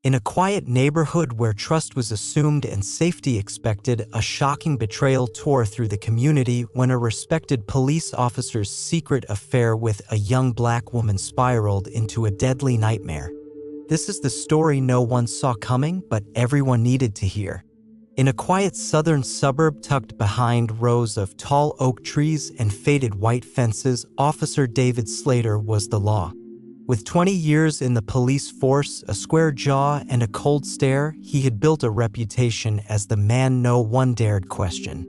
In a quiet neighborhood where trust was assumed and safety expected, a shocking betrayal tore through the community when a respected police officer's secret affair with a young black woman spiraled into a deadly nightmare. This is the story no one saw coming, but everyone needed to hear. In a quiet southern suburb tucked behind rows of tall oak trees and faded white fences, Officer David Slater was the law. With 20 years in the police force, a square jaw, and a cold stare, he had built a reputation as the man no one dared question.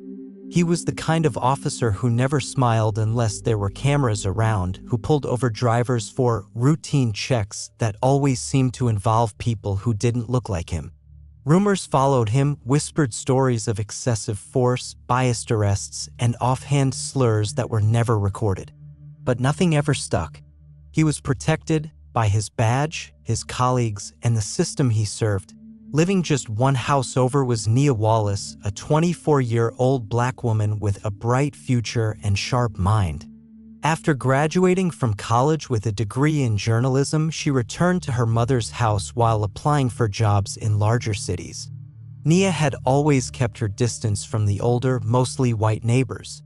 He was the kind of officer who never smiled unless there were cameras around, who pulled over drivers for routine checks that always seemed to involve people who didn't look like him. Rumors followed him, whispered stories of excessive force, biased arrests, and offhand slurs that were never recorded. But nothing ever stuck. He was protected by his badge, his colleagues, and the system he served. Living just one house over was Nia Wallace, a 24-year-old black woman with a bright future and sharp mind. After graduating from college with a degree in journalism, she returned to her mother's house while applying for jobs in larger cities. Nia had always kept her distance from the older, mostly white neighbors.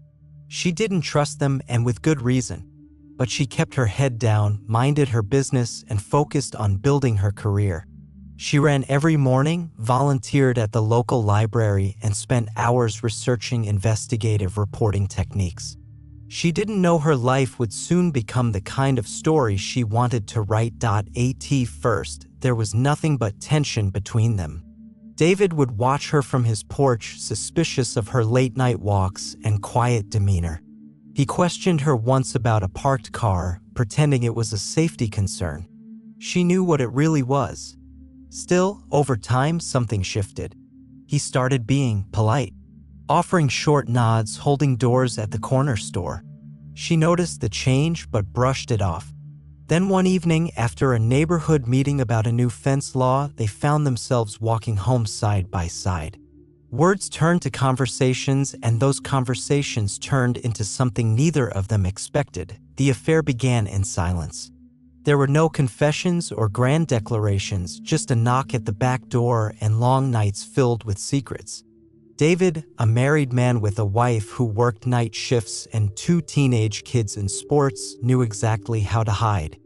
She didn't trust them, and with good reason. But she kept her head down, minded her business, and focused on building her career. She ran every morning, volunteered at the local library, and spent hours researching investigative reporting techniques. She didn't know her life would soon become the kind of story she wanted to write. At first, there was nothing but tension between them. David would watch her from his porch, suspicious of her late-night walks and quiet demeanor. He questioned her once about a parked car, pretending it was a safety concern. She knew what it really was. Still, over time, something shifted. He started being polite, offering short nods, holding doors at the corner store. She noticed the change but brushed it off. Then one evening, after a neighborhood meeting about a new fence law, they found themselves walking home side by side. Words turned to conversations, and those conversations turned into something neither of them expected. The affair began in silence. There were no confessions or grand declarations, just a knock at the back door and long nights filled with secrets. David, a married man with a wife who worked night shifts and 2 teenage kids in sports, knew exactly how to hide.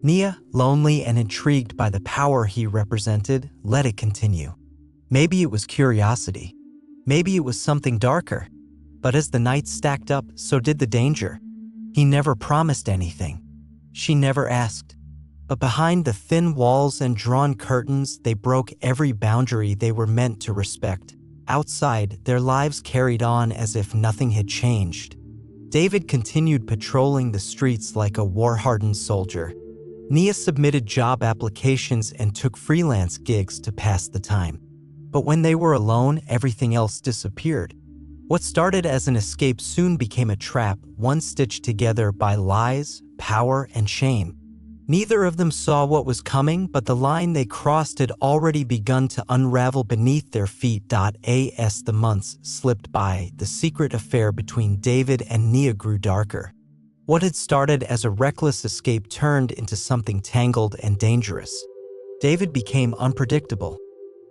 Nia, lonely and intrigued by the power he represented, let it continue. Maybe it was curiosity. Maybe it was something darker. But as the nights stacked up, so did the danger. He never promised anything. She never asked. But behind the thin walls and drawn curtains, they broke every boundary they were meant to respect. Outside, their lives carried on as if nothing had changed. David continued patrolling the streets like a war-hardened soldier. Nia submitted job applications and took freelance gigs to pass the time. But when they were alone, everything else disappeared. What started as an escape soon became a trap, one stitched together by lies, power, and shame. Neither of them saw what was coming, but the line they crossed had already begun to unravel beneath their feet. As the months slipped by, the secret affair between David and Nia grew darker. What had started as a reckless escape turned into something tangled and dangerous. David became unpredictable.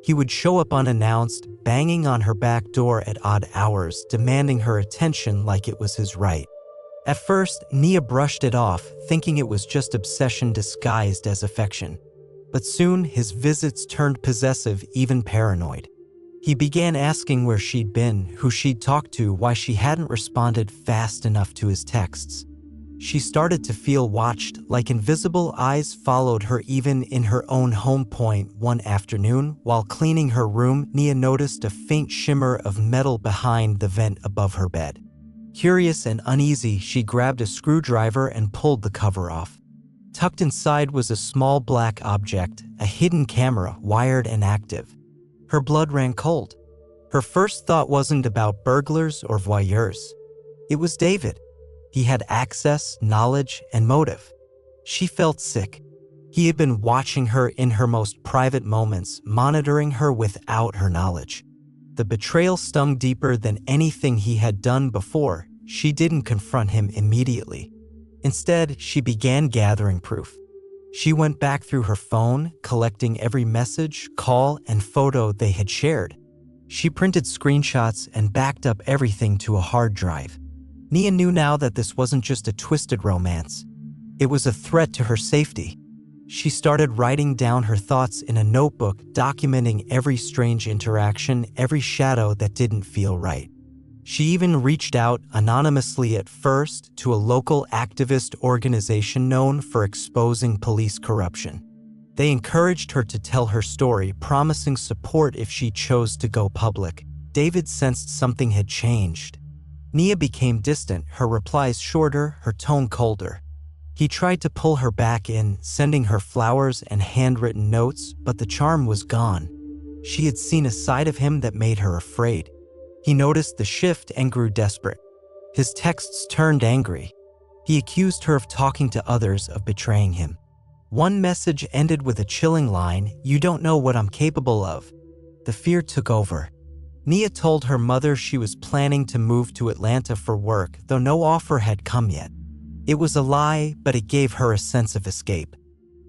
He would show up unannounced, banging on her back door at odd hours, demanding her attention like it was his right. At first, Nia brushed it off, thinking it was just obsession disguised as affection. But soon, his visits turned possessive, even paranoid. He began asking where she'd been, who she'd talked to, why she hadn't responded fast enough to his texts. She started to feel watched, like invisible eyes followed her even in her own home. One afternoon, while cleaning her room, Nia noticed a faint shimmer of metal behind the vent above her bed. Curious and uneasy, she grabbed a screwdriver and pulled the cover off. Tucked inside was a small black object, a hidden camera, wired and active. Her blood ran cold. Her first thought wasn't about burglars or voyeurs. It was David. He had access, knowledge, and motive. She felt sick. He had been watching her in her most private moments, monitoring her without her knowledge. The betrayal stung deeper than anything he had done before. She didn't confront him immediately. Instead, she began gathering proof. She went back through her phone, collecting every message, call, and photo they had shared. She printed screenshots and backed up everything to a hard drive. Nia knew now that this wasn't just a twisted romance. It was a threat to her safety. She started writing down her thoughts in a notebook, documenting every strange interaction, every shadow that didn't feel right. She even reached out, anonymously at first, to a local activist organization known for exposing police corruption. They encouraged her to tell her story, promising support if she chose to go public. David sensed something had changed. Nia became distant, her replies shorter, her tone colder. He tried to pull her back in, sending her flowers and handwritten notes, but the charm was gone. She had seen a side of him that made her afraid. He noticed the shift and grew desperate. His texts turned angry. He accused her of talking to others, of betraying him. One message ended with a chilling line, "You don't know what I'm capable of." The fear took over. Nia told her mother she was planning to move to Atlanta for work, though no offer had come yet. It was a lie, but it gave her a sense of escape.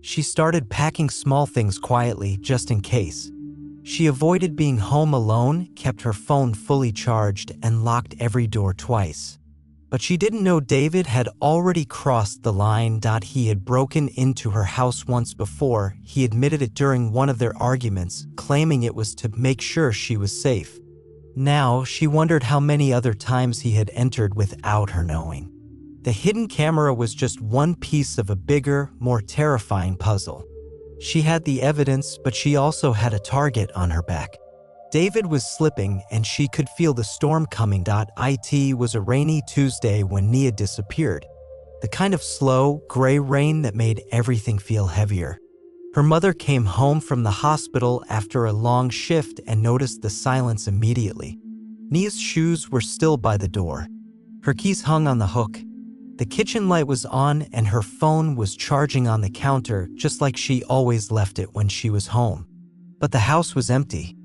She started packing small things quietly, just in case. She avoided being home alone, kept her phone fully charged, and locked every door twice. But she didn't know David had already crossed the line. He had broken into her house once before. He admitted it during one of their arguments, claiming it was to make sure she was safe. Now, she wondered how many other times he had entered without her knowing. The hidden camera was just one piece of a bigger, more terrifying puzzle. She had the evidence, but she also had a target on her back. David was slipping, and she could feel the storm coming. It was a rainy Tuesday when Nia disappeared. The kind of slow, gray rain that made everything feel heavier. Her mother came home from the hospital after a long shift and noticed the silence immediately. Nia's shoes were still by the door. Her keys hung on the hook. The kitchen light was on and her phone was charging on the counter, just like she always left it when she was home. But the house was empty.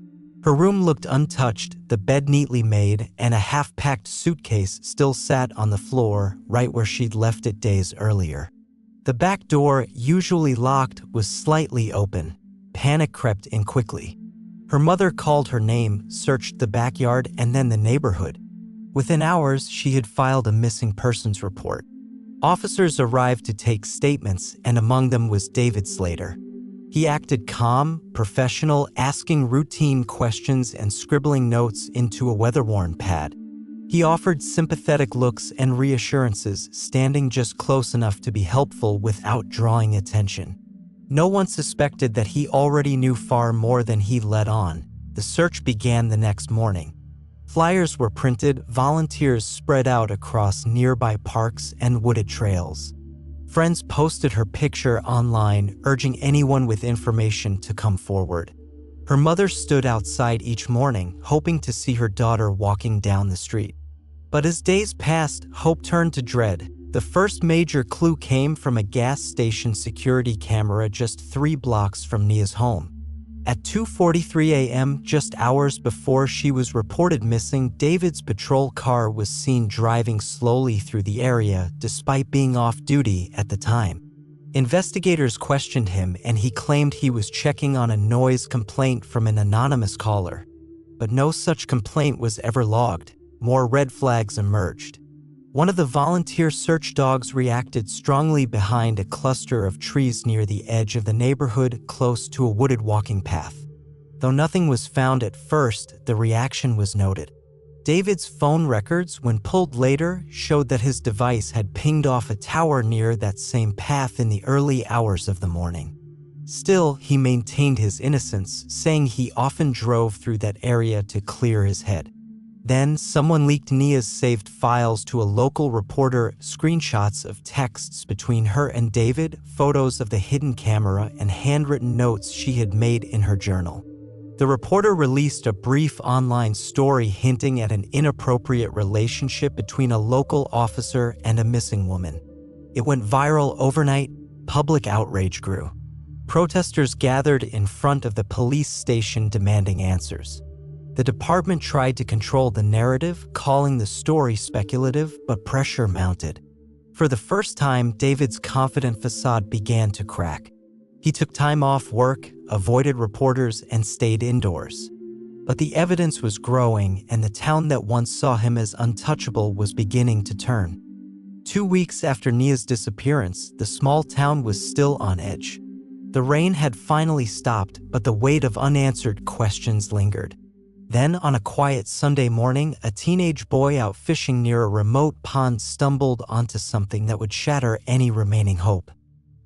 Her room looked untouched, the bed neatly made, and a half-packed suitcase still sat on the floor, right where she'd left it days earlier. The back door, usually locked, was slightly open. Panic crept in quickly. Her mother called her name, searched the backyard, and then the neighborhood. Within hours, she had filed a missing persons report. Officers arrived to take statements, and among them was David Slater. He acted calm, professional, asking routine questions and scribbling notes into a weather-worn pad. He offered sympathetic looks and reassurances, standing just close enough to be helpful without drawing attention. No one suspected that he already knew far more than he let on. The search began the next morning. Flyers were printed, volunteers spread out across nearby parks and wooded trails. Friends posted her picture online, urging anyone with information to come forward. Her mother stood outside each morning, hoping to see her daughter walking down the street. But as days passed, hope turned to dread. The first major clue came from a gas station security camera just 3 blocks from Nia's home. At 2:43 a.m., just hours before she was reported missing, David's patrol car was seen driving slowly through the area despite being off duty at the time. Investigators questioned him and he claimed he was checking on a noise complaint from an anonymous caller. But no such complaint was ever logged. More red flags emerged. One of the volunteer search dogs reacted strongly behind a cluster of trees near the edge of the neighborhood, close to a wooded walking path. Though nothing was found at first, the reaction was noted. David's phone records, when pulled later, showed that his device had pinged off a tower near that same path in the early hours of the morning. Still, he maintained his innocence, saying he often drove through that area to clear his head. Then, someone leaked Nia's saved files to a local reporter, screenshots of texts between her and David, photos of the hidden camera, and handwritten notes she had made in her journal. The reporter released a brief online story hinting at an inappropriate relationship between a local officer and a missing woman. It went viral overnight. Public outrage grew. Protesters gathered in front of the police station demanding answers. The department tried to control the narrative, calling the story speculative, but pressure mounted. For the first time, David's confident facade began to crack. He took time off work, avoided reporters, and stayed indoors. But the evidence was growing, and the town that once saw him as untouchable was beginning to turn. 2 weeks after Nia's disappearance, the small town was still on edge. The rain had finally stopped, but the weight of unanswered questions lingered. Then, on a quiet Sunday morning, a teenage boy out fishing near a remote pond stumbled onto something that would shatter any remaining hope.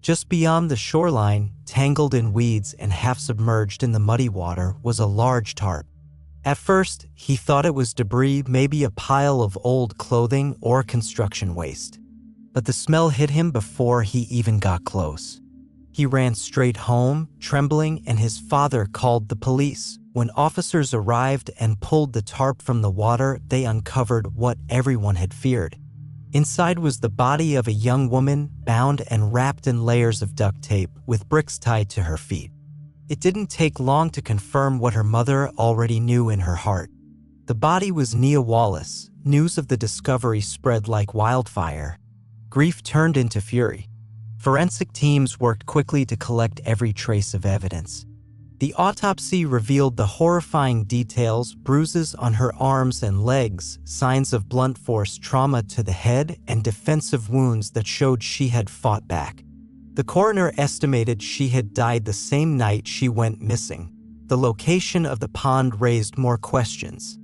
Just beyond the shoreline, tangled in weeds and half submerged in the muddy water, was a large tarp. At first, he thought it was debris, maybe a pile of old clothing or construction waste. But the smell hit him before he even got close. He ran straight home, trembling, and his father called the police. When officers arrived and pulled the tarp from the water, they uncovered what everyone had feared. Inside was the body of a young woman, bound and wrapped in layers of duct tape, with bricks tied to her feet. It didn't take long to confirm what her mother already knew in her heart. The body was Nia Wallace. News of the discovery spread like wildfire. Grief turned into fury. Forensic teams worked quickly to collect every trace of evidence. The autopsy revealed the horrifying details: bruises on her arms and legs, signs of blunt force trauma to the head, and defensive wounds that showed she had fought back. The coroner estimated she had died the same night she went missing. The location of the pond raised more questions.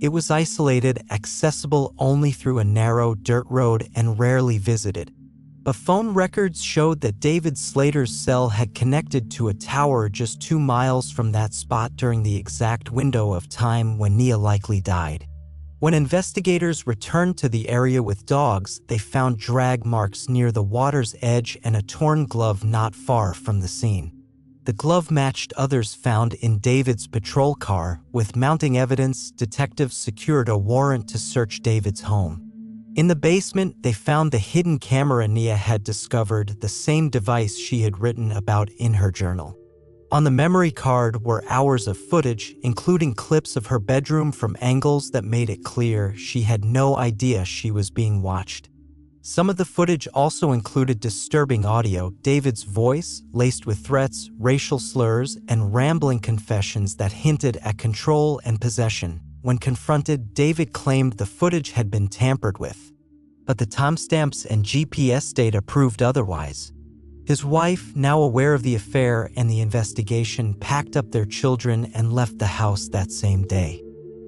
It was isolated, accessible only through a narrow dirt road, and rarely visited. But phone records showed that David Slater's cell had connected to a tower just 2 miles from that spot during the exact window of time when Nia likely died. When investigators returned to the area with dogs, they found drag marks near the water's edge and a torn glove not far from the scene. The glove matched others found in David's patrol car. With mounting evidence, detectives secured a warrant to search David's home. In the basement, they found the hidden camera Nia had discovered, the same device she had written about in her journal. On the memory card were hours of footage, including clips of her bedroom from angles that made it clear she had no idea she was being watched. Some of the footage also included disturbing audio: David's voice, laced with threats, racial slurs, and rambling confessions that hinted at control and possession. When confronted, David claimed the footage had been tampered with. But the timestamps and GPS data proved otherwise. His wife, now aware of the affair and the investigation, packed up their children and left the house that same day.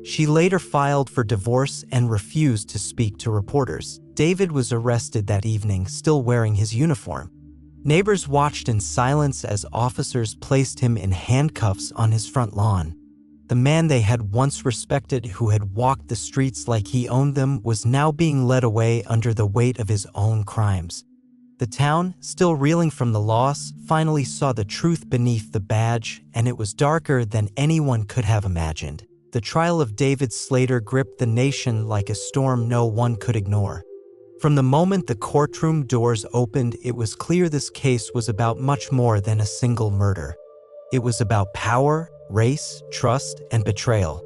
She later filed for divorce and refused to speak to reporters. David was arrested that evening, still wearing his uniform. Neighbors watched in silence as officers placed him in handcuffs on his front lawn. The man they had once respected, who had walked the streets like he owned them, was now being led away under the weight of his own crimes. The town, still reeling from the loss, finally saw the truth beneath the badge, and it was darker than anyone could have imagined. The trial of David Slater gripped the nation like a storm no one could ignore. From the moment the courtroom doors opened, it was clear this case was about much more than a single murder. It was about power, race, trust, and betrayal.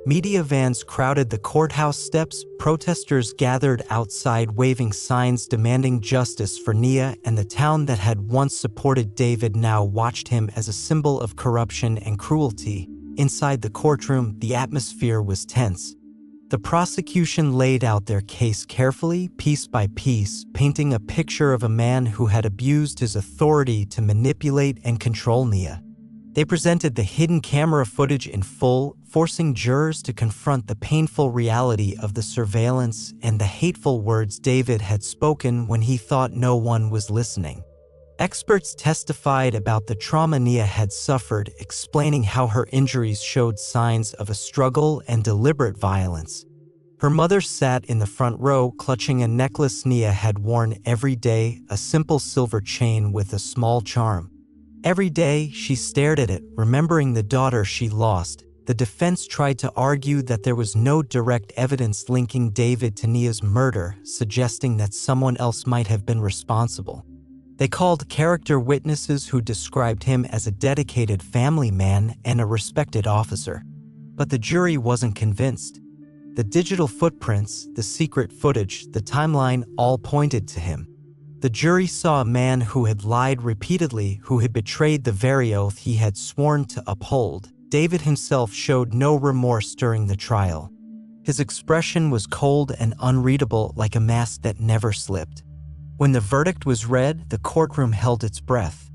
Media vans crowded the courthouse steps, protesters gathered outside waving signs demanding justice for Nia, and the town that had once supported David now watched him as a symbol of corruption and cruelty. Inside the courtroom, the atmosphere was tense. The prosecution laid out their case carefully, piece by piece, painting a picture of a man who had abused his authority to manipulate and control Nia. They presented the hidden camera footage in full, forcing jurors to confront the painful reality of the surveillance and the hateful words David had spoken when he thought no one was listening. Experts testified about the trauma Nia had suffered, explaining how her injuries showed signs of a struggle and deliberate violence. Her mother sat in the front row, clutching a necklace Nia had worn every day, a simple silver chain with a small charm. Every day, she stared at it, remembering the daughter she lost. The defense tried to argue that there was no direct evidence linking David to Nia's murder, suggesting that someone else might have been responsible. They called character witnesses who described him as a dedicated family man and a respected officer. But the jury wasn't convinced. The digital footprints, the secret footage, the timeline all pointed to him. The jury saw a man who had lied repeatedly, who had betrayed the very oath he had sworn to uphold. David himself showed no remorse during the trial. His expression was cold and unreadable, like a mask that never slipped. When the verdict was read, the courtroom held its breath.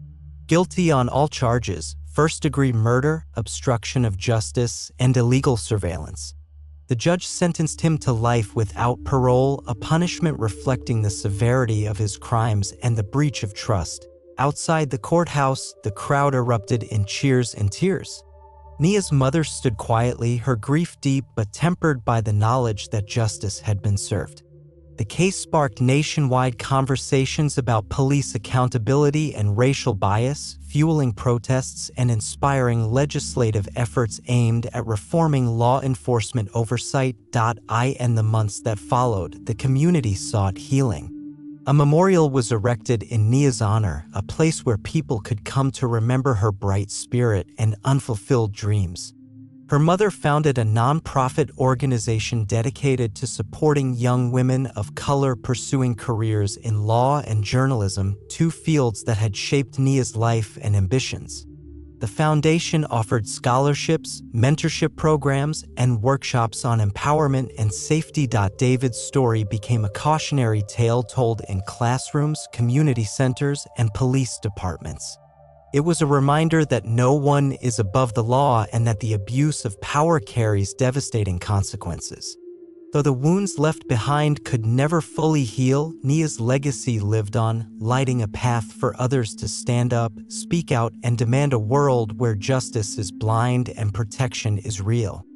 Guilty on all charges: first-degree murder, obstruction of justice, and illegal surveillance. The judge sentenced him to life without parole, a punishment reflecting the severity of his crimes and the breach of trust. Outside the courthouse, the crowd erupted in cheers and tears. Nia's mother stood quietly, her grief deep but tempered by the knowledge that justice had been served. The case sparked nationwide conversations about police accountability and racial bias, fueling protests and inspiring legislative efforts aimed at reforming law enforcement oversight. In the months that followed, the community sought healing. A memorial was erected in Nia's honor, a place where people could come to remember her bright spirit and unfulfilled dreams. Her mother founded a nonprofit organization dedicated to supporting young women of color pursuing careers in law and journalism, two fields that had shaped Nia's life and ambitions. The foundation offered scholarships, mentorship programs, and workshops on empowerment and safety. David's story became a cautionary tale told in classrooms, community centers, and police departments. It was a reminder that no one is above the law and that the abuse of power carries devastating consequences. Though the wounds left behind could never fully heal, Nia's legacy lived on, lighting a path for others to stand up, speak out, and demand a world where justice is blind and protection is real.